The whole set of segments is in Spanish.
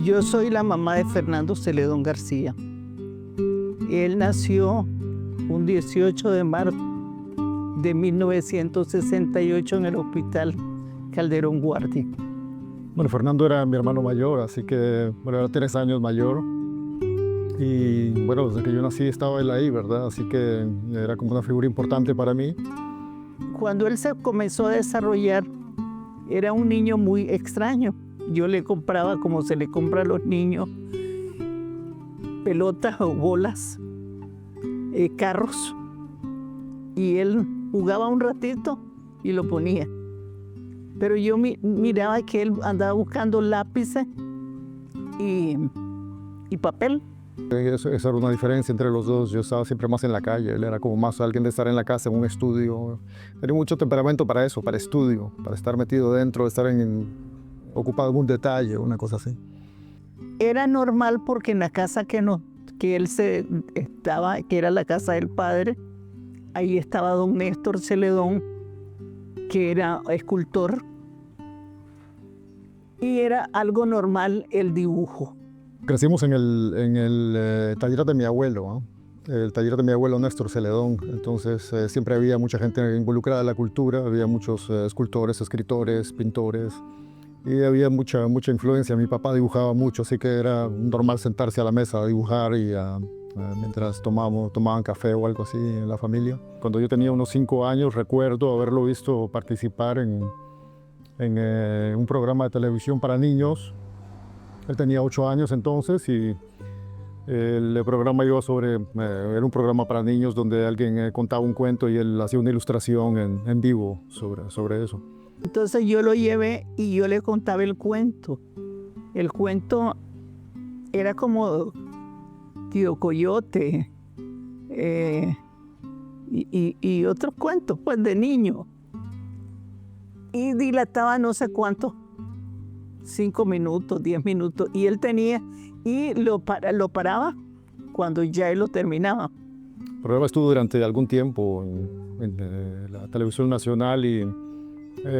Yo soy la mamá de Fernando Celedón García. Él nació un 18 de marzo de 1968 en el Hospital Calderón Guardia. Bueno, Fernando era mi hermano mayor, así que, bueno, era 3 años mayor. Y bueno, desde que yo nací estaba él ahí, ¿verdad? Así que era como una figura importante para mí. Cuando él se comenzó a desarrollar, era un niño muy extraño. Yo le compraba, como se le compra a los niños, pelotas o bolas, carros. Y él jugaba un ratito y lo ponía. Pero yo miraba que él andaba buscando lápices y papel. Esa era una diferencia entre los dos. Yo estaba siempre más en la calle, él era como más alguien de estar en la casa, en un estudio. Tenía mucho temperamento para eso, para estudio, para estar metido dentro, estar ocupado en un detalle, una cosa así. Era normal porque en la casa que él estaba, que era la casa del padre, ahí estaba don Néstor Celedón, que era escultor, y era algo normal el dibujo. Crecimos en el taller de mi abuelo, ¿no? El taller de mi abuelo Néstor Celedón. Entonces siempre había mucha gente involucrada en la cultura, había muchos escultores, escritores, pintores, y había mucha influencia. Mi papá dibujaba mucho, así que era normal sentarse a la mesa a dibujar y mientras tomaban café o algo así en la familia. Cuando yo tenía unos 5 años recuerdo haberlo visto participar en un programa de televisión para niños. Él tenía 8 años entonces y el programa iba era un programa para niños donde alguien contaba un cuento y él hacía una ilustración en vivo sobre eso. Entonces yo lo llevé y yo le contaba el cuento. El cuento era como Tío Coyote y otros cuentos pues, de niños. Y dilataba no sé cuántos, 5 minutos, 10 minutos. Y él tenía, y lo paraba cuando ya él lo terminaba. El programa estuvo durante algún tiempo en la televisión nacional y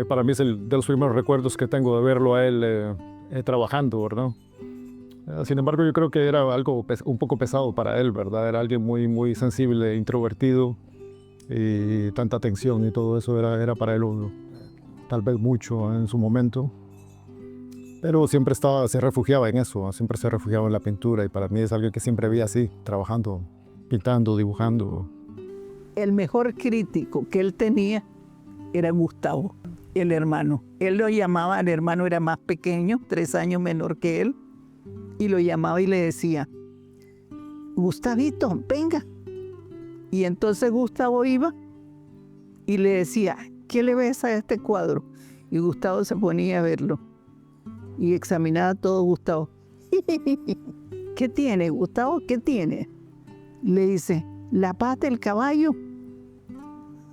para mí es de los primeros recuerdos que tengo de verlo a él trabajando, ¿verdad? Sin embargo, yo creo que era algo un poco pesado para él, ¿verdad? Era alguien muy sensible, introvertido y tanta atención y todo eso era para él tal vez mucho en su momento. Pero siempre se refugiaba en eso, siempre se refugiaba en la pintura y para mí es alguien que siempre vi así, trabajando, pintando, dibujando. El mejor crítico que él tenía era Gustavo, el hermano. Él lo llamaba, el hermano era más pequeño, 3 años menor que él, y lo llamaba y le decía, Gustavito, venga. Y entonces Gustavo iba y le decía, ¿qué le ves a este cuadro? Y Gustavo se ponía a verlo y examinaba todo Gustavo. ¿Qué tiene, Gustavo? ¿Qué tiene? Le dice, la pata del caballo.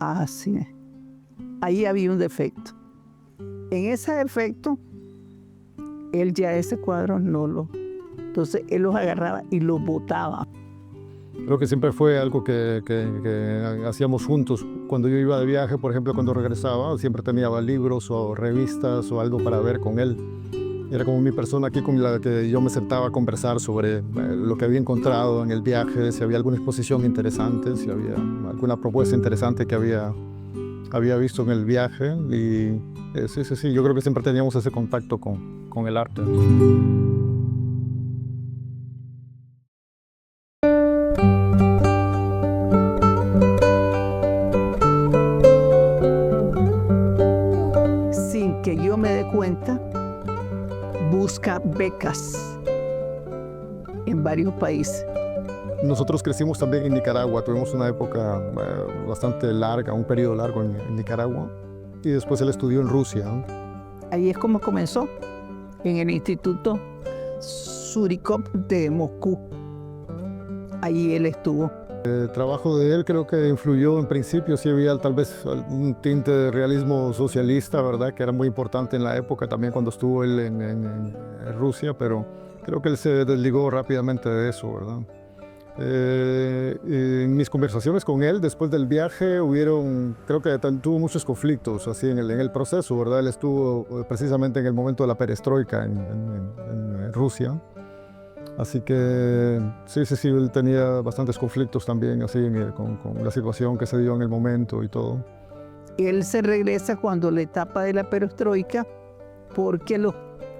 Ah, sí. Ahí había un defecto. En ese defecto, él ya ese cuadro no lo... Entonces él los agarraba y los botaba. Creo que siempre fue algo que hacíamos juntos. Cuando yo iba de viaje, por ejemplo, cuando regresaba, siempre tenía libros o revistas o algo para ver con él. Era como mi persona aquí con la que yo me sentaba a conversar sobre lo que había encontrado en el viaje, si había alguna exposición interesante, si había alguna propuesta interesante que había visto en el viaje. Y sí, yo creo que siempre teníamos ese contacto con el arte. Sin que yo me dé cuenta, busca becas en varios países. Nosotros crecimos también en Nicaragua, tuvimos una época bastante larga, un periodo largo en Nicaragua, y después él estudió en Rusia, ¿no? Ahí es como comenzó, en el Instituto Surikov de Moscú. Allí él estuvo. El trabajo de él creo que influyó en principio, sí había tal vez un tinte de realismo socialista, ¿verdad? Que era muy importante en la época también cuando estuvo él en Rusia, pero creo que él se desligó rápidamente de eso, ¿verdad? En mis conversaciones con él después del viaje creo que tuvo muchos conflictos así en el proceso, ¿verdad? Él estuvo precisamente en el momento de la perestroika en Rusia. Así que sí, él tenía bastantes conflictos también así con la situación que se dio en el momento y todo. Él se regresa cuando la etapa de la perestroika porque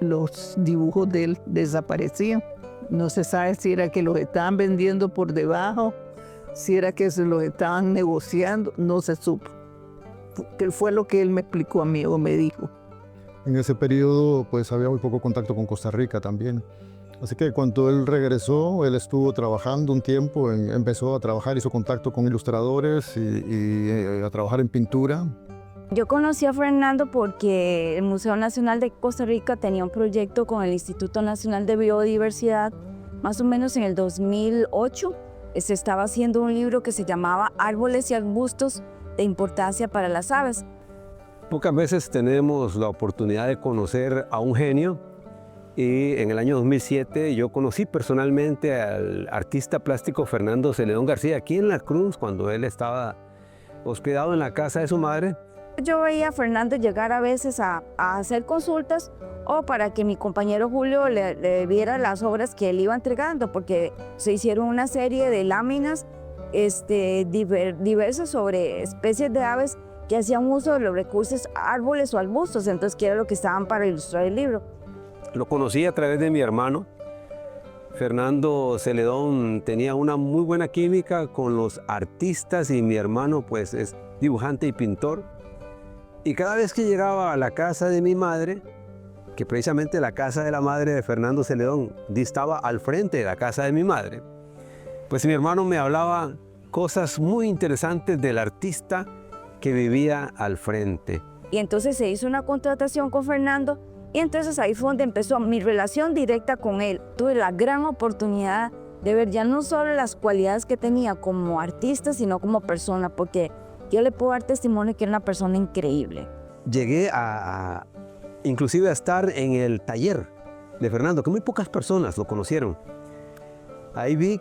los dibujos de él desaparecían. No se sabe si era que los estaban vendiendo por debajo, si era que se los estaban negociando, no se supo. Que fue lo que él me explicó a mí o me dijo. En ese periodo pues había muy poco contacto con Costa Rica también. Así que cuando él regresó, él estuvo trabajando un tiempo, empezó a trabajar, hizo contacto con ilustradores y a trabajar en pintura. Yo conocí a Fernando porque el Museo Nacional de Costa Rica tenía un proyecto con el Instituto Nacional de Biodiversidad, más o menos en el 2008. Se estaba haciendo un libro que se llamaba Árboles y arbustos de importancia para las aves. Pocas veces tenemos la oportunidad de conocer a un genio. Y en el año 2007 yo conocí personalmente al artista plástico Fernando Celedón García aquí en La Cruz, cuando él estaba hospedado en la casa de su madre. Yo veía a Fernando llegar a veces a hacer consultas o para que mi compañero Julio le viera las obras que él iba entregando, porque se hicieron una serie de láminas diversas sobre especies de aves que hacían uso de los recursos árboles o arbustos, entonces que era lo que estaban para ilustrar el libro. Lo conocí a través de mi hermano. Fernando Celedón tenía una muy buena química con los artistas y mi hermano pues es dibujante y pintor. Y cada vez que llegaba a la casa de mi madre, que precisamente la casa de la madre de Fernando Celedón distaba al frente de la casa de mi madre, pues mi hermano me hablaba cosas muy interesantes del artista que vivía al frente. Y entonces se hizo una contratación con Fernando. Y entonces ahí fue donde empezó mi relación directa con él. Tuve la gran oportunidad de ver ya no solo las cualidades que tenía como artista, sino como persona, porque yo le puedo dar testimonio que era una persona increíble. Llegué inclusive a estar en el taller de Fernando, que muy pocas personas lo conocieron. Ahí vi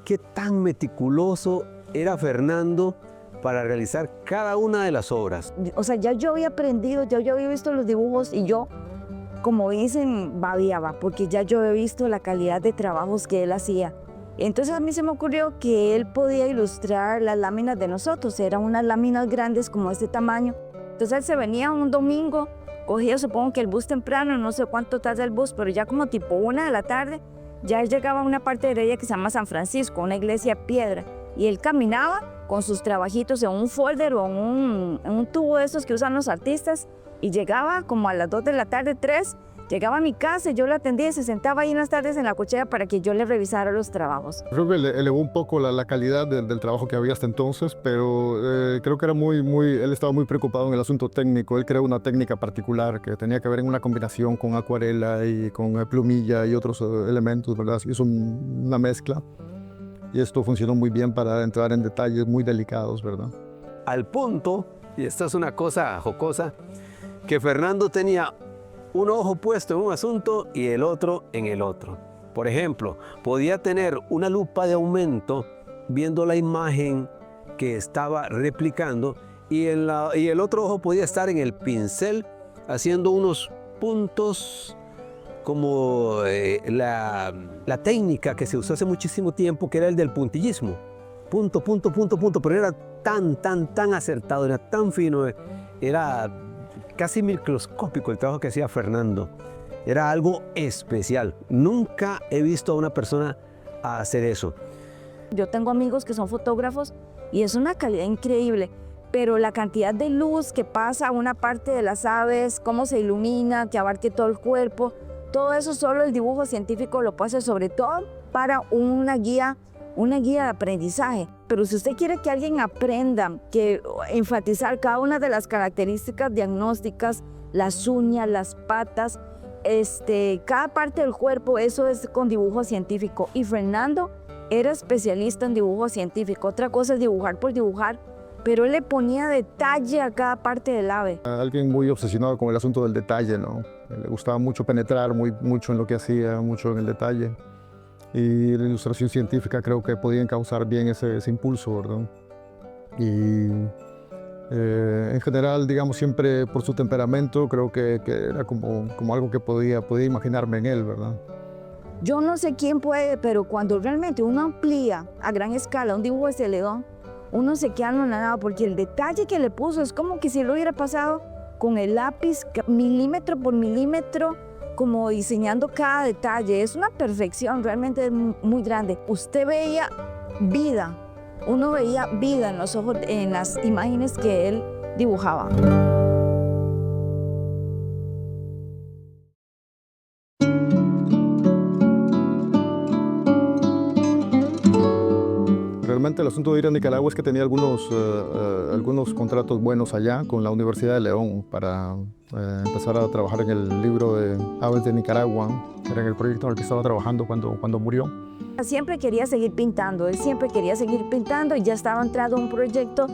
qué tan meticuloso era Fernando para realizar cada una de las obras. O sea, ya yo había aprendido, ya yo había visto los dibujos y yo, como dicen, babiaba, porque ya yo había visto la calidad de trabajos que él hacía. Entonces a mí se me ocurrió que él podía ilustrar las láminas de nosotros, eran unas láminas grandes como este tamaño. Entonces él se venía un domingo, cogía supongo que el bus temprano, no sé cuánto tarda el bus, pero ya como tipo 1 de la tarde, ya él llegaba a una parte de Heredia que se llama San Francisco, una iglesia piedra, y él caminaba con sus trabajitos en un folder o en un tubo de esos que usan los artistas, y llegaba como a las 2 de la tarde, 3, llegaba a mi casa, yo lo atendía y se sentaba ahí en las tardes en la cochera para que yo le revisara los trabajos. Creo que elevó un poco la calidad del trabajo que había hasta entonces, pero creo que era él estaba muy preocupado en el asunto técnico. Él creó una técnica particular que tenía que ver en una combinación con acuarela y con plumilla y otros elementos, ¿verdad? Hizo una mezcla y esto funcionó muy bien para entrar en detalles muy delicados, ¿verdad? Al punto, y esta es una cosa jocosa, que Fernando tenía un ojo puesto en un asunto y el otro en el otro. Por ejemplo, podía tener una lupa de aumento viendo la imagen que estaba replicando y el otro ojo podía estar en el pincel haciendo unos puntos como la técnica que se usó hace muchísimo tiempo, que era el del puntillismo. Punto, punto, punto, punto, pero era tan acertado, era tan fino, era casi microscópico el trabajo que hacía Fernando. Era algo especial. Nunca he visto a una persona hacer eso. Yo tengo amigos que son fotógrafos y es una calidad increíble, pero la cantidad de luz que pasa a una parte de las aves, cómo se ilumina, que abarque todo el cuerpo, todo eso solo el dibujo científico lo puede hacer, sobre todo para una guía de aprendizaje. Pero si usted quiere que alguien aprenda, que enfatizar cada una de las características diagnósticas, las uñas, las patas, cada parte del cuerpo, eso es con dibujo científico. Y Fernando era especialista en dibujo científico. Otra cosa es dibujar por dibujar, pero él le ponía detalle a cada parte del ave. Alguien muy obsesionado con el asunto del detalle, ¿no? Le gustaba mucho penetrar mucho en lo que hacía, mucho en el detalle. y la ilustración científica creo que podían causar bien ese impulso, ¿verdad? Y en general, digamos, siempre por su temperamento, creo que era como algo que podía imaginarme en él, ¿verdad? Yo no sé quién puede, pero cuando realmente uno amplía a gran escala un dibujo de Celedón, uno se queda anonadado porque el detalle que le puso es como que si lo hubiera pasado con el lápiz milímetro por milímetro, como diseñando cada detalle. Es una perfección realmente muy grande. Usted veía vida, uno veía vida en los ojos, en las imágenes que él dibujaba. Realmente el asunto de ir a Nicaragua es que tenía algunos contratos buenos allá con la Universidad de León para empezar a trabajar en el libro de Aves de Nicaragua, que era en el proyecto en el que estaba trabajando cuando murió. Siempre quería seguir pintando, él siempre quería seguir pintando y ya estaba entrado un proyecto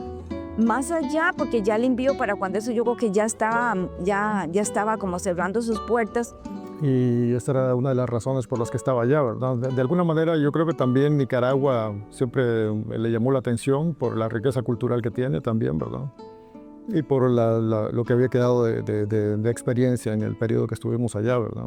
más allá, porque ya le envió para cuando eso yo creo que ya estaba como cerrando sus puertas. Y esta era una de las razones por las que estaba allá, ¿verdad? De alguna manera yo creo que también Nicaragua siempre le llamó la atención por la riqueza cultural que tiene también, ¿verdad? Y por lo que había quedado de experiencia en el periodo que estuvimos allá, ¿verdad?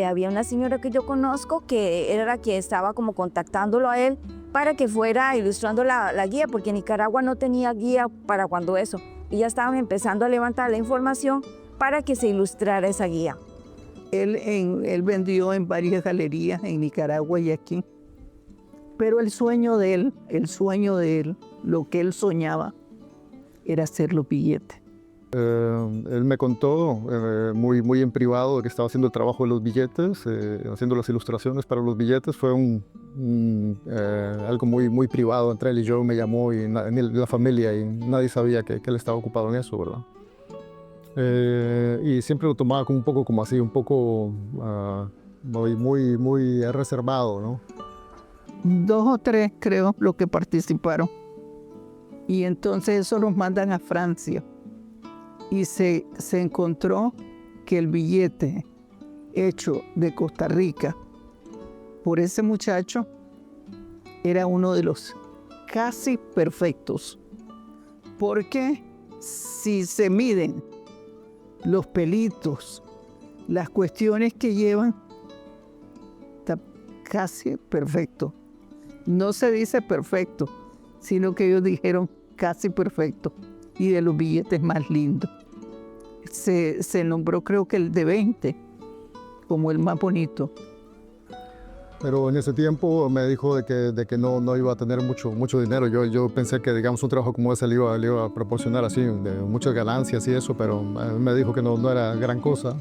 Había una señora que yo conozco que era la que estaba como contactándolo a él para que fuera ilustrando la guía, porque Nicaragua no tenía guía para cuando eso. Y ya estaban empezando a levantar la información para que se ilustrara esa guía. Él vendió en varias galerías en Nicaragua y aquí. Pero el sueño de él, lo que él soñaba, era hacer los billetes. Él me contó muy en privado que estaba haciendo el trabajo de los billetes, haciendo las ilustraciones para los billetes. Fue algo muy privado entre él y yo. Me llamó y la familia y nadie sabía que él estaba ocupado en eso, ¿verdad? Y siempre lo tomaba como un poco como así, un poco muy reservado, ¿no? 2 o 3 creo los que participaron. Y entonces eso los mandan a Francia. Y se encontró que el billete hecho de Costa Rica por ese muchacho era uno de los casi perfectos. Porque si se miden los pelitos, las cuestiones que llevan, está casi perfecto. No se dice perfecto, sino que ellos dijeron casi perfecto. Y de los billetes más lindos. Se nombró creo que el de 20 como el más bonito. Pero en ese tiempo me dijo de que no iba a tener mucho dinero. Yo pensé que, digamos, un trabajo como ese le iba a proporcionar así, de muchas ganancias y eso, pero me dijo que no era gran cosa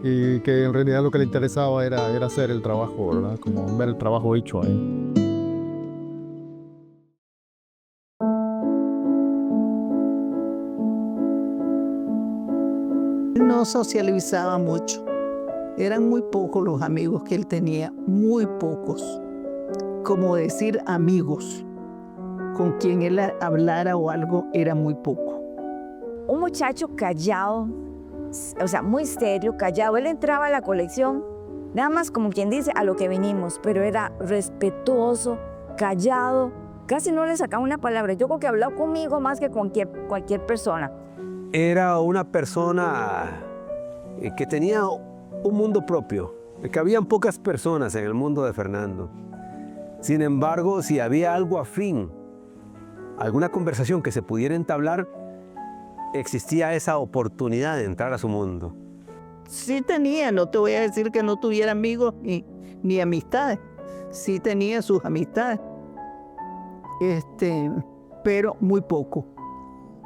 y que en realidad lo que le interesaba era hacer el trabajo, ¿verdad? Como ver el trabajo hecho ahí. Él no socializaba mucho. Eran muy pocos los amigos que él tenía, muy pocos. Como decir amigos. Con quien él hablara o algo era muy poco. Un muchacho callado, o sea, muy serio, callado. Él entraba a la colección, nada más como quien dice, a lo que vinimos, pero era respetuoso, callado, casi no le sacaba una palabra. Yo creo que habló conmigo más que con cualquier persona. Era una persona que tenía un mundo propio, que habían pocas personas en el mundo de Fernando. Sin embargo, si había algo afín, alguna conversación que se pudiera entablar, existía esa oportunidad de entrar a su mundo. Sí tenía, no te voy a decir que no tuviera amigos ni amistades. Sí tenía sus amistades, pero muy poco.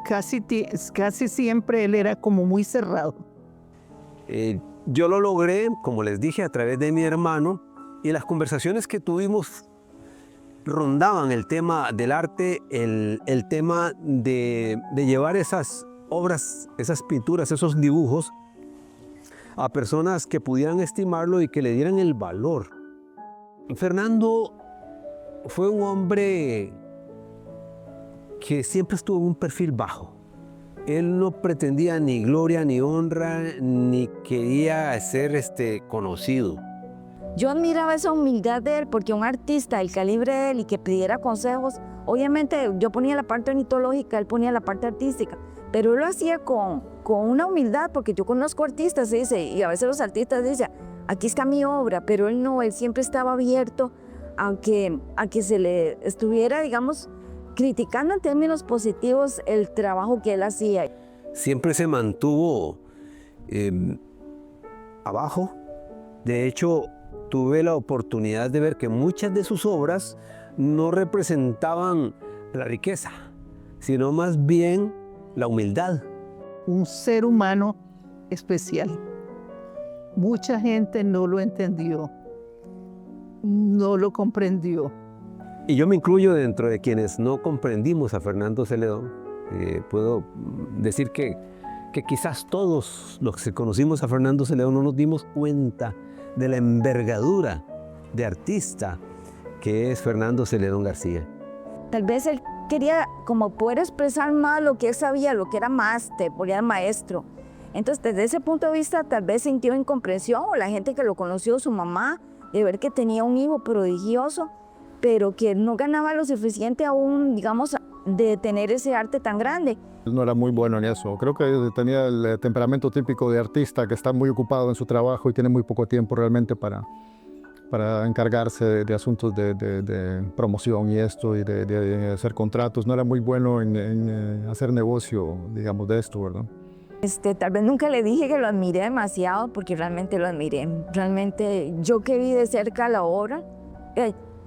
Casi siempre él era como muy cerrado. Yo lo logré, como les dije, a través de mi hermano, y las conversaciones que tuvimos rondaban el tema del arte, el tema de llevar esas obras, esas pinturas, esos dibujos a personas que pudieran estimarlo y que le dieran el valor. Fernando fue un hombre que siempre estuvo en un perfil bajo. Él no pretendía ni gloria, ni honra, ni quería ser conocido. Yo admiraba esa humildad de él, porque un artista del calibre de él y que pidiera consejos, obviamente yo ponía la parte ornitológica, él ponía la parte artística, pero él lo hacía con una humildad, porque yo conozco artistas, dice, y a veces los artistas dicen, aquí está mi obra, pero él no, él siempre estaba abierto a que se le estuviera, digamos, criticando en términos positivos el trabajo que él hacía. Siempre se mantuvo abajo. De hecho, tuve la oportunidad de ver que muchas de sus obras no representaban la riqueza, sino más bien la humildad. Un ser humano especial. Mucha gente no lo entendió, no lo comprendió. Y yo me incluyo dentro de quienes no comprendimos a Fernando Celedón. Puedo decir que quizás todos los que conocimos a Fernando Celedón no nos dimos cuenta de la envergadura de artista que es Fernando Celedón García. Tal vez él quería como poder expresar más lo que él sabía, lo que era máster, porque era maestro. Entonces, desde ese punto de vista, tal vez sintió incomprensión, o la gente que lo conoció, su mamá, de ver que tenía un hijo prodigioso, pero que no ganaba lo suficiente aún, digamos, de tener ese arte tan grande. Él no era muy bueno en eso. Creo que tenía el temperamento típico de artista, que está muy ocupado en su trabajo y tiene muy poco tiempo realmente para encargarse de asuntos de promoción y esto, y de hacer contratos. No era muy bueno en hacer negocio, digamos, de esto, ¿verdad? Tal vez nunca le dije que lo admiré demasiado, porque realmente lo admiré. Realmente yo que vi de cerca la obra.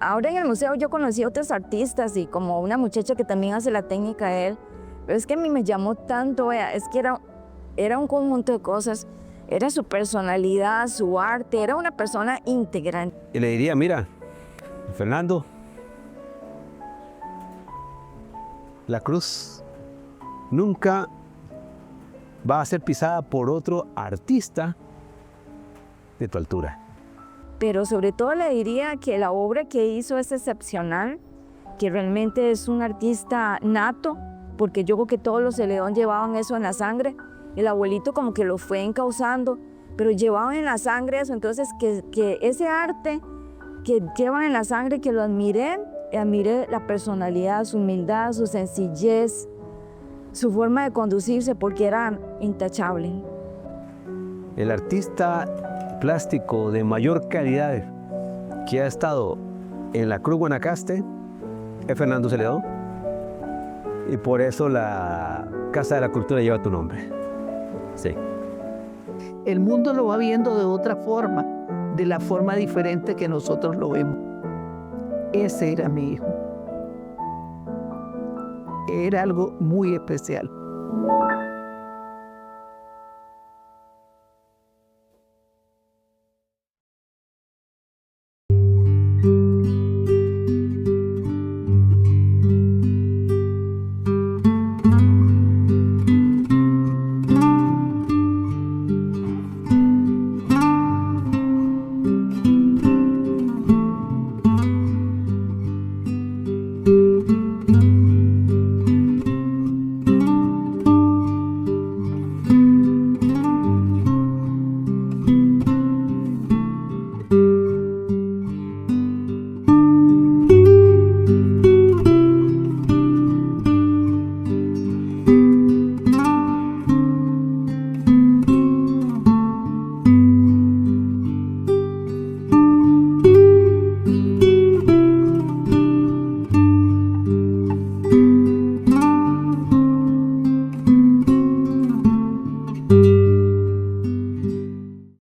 Ahora en el museo yo conocí a otros artistas y como una muchacha que también hace la técnica de él, pero es que a mí me llamó tanto, es que era un conjunto de cosas. Era su personalidad, su arte, era una persona íntegra. Y le diría, mira, Fernando, la cruz nunca va a ser pisada por otro artista de tu altura. Pero sobre todo le diría que la obra que hizo es excepcional, que realmente es un artista nato, porque yo creo que todos los Celedón llevaban eso en la sangre. El abuelito como que lo fue encauzando, pero llevaban en la sangre eso. Entonces que ese arte que llevan en la sangre, que lo admiré la personalidad, su humildad, su sencillez, su forma de conducirse, porque era intachable. El artista plástico de mayor calidad que ha estado en la Cruz Guanacaste es Fernando Celedón, y por eso la Casa de la Cultura lleva tu nombre. Sí. El mundo lo va viendo de otra forma, de la forma diferente que nosotros lo vemos. Ese era mi hijo. Era algo muy especial.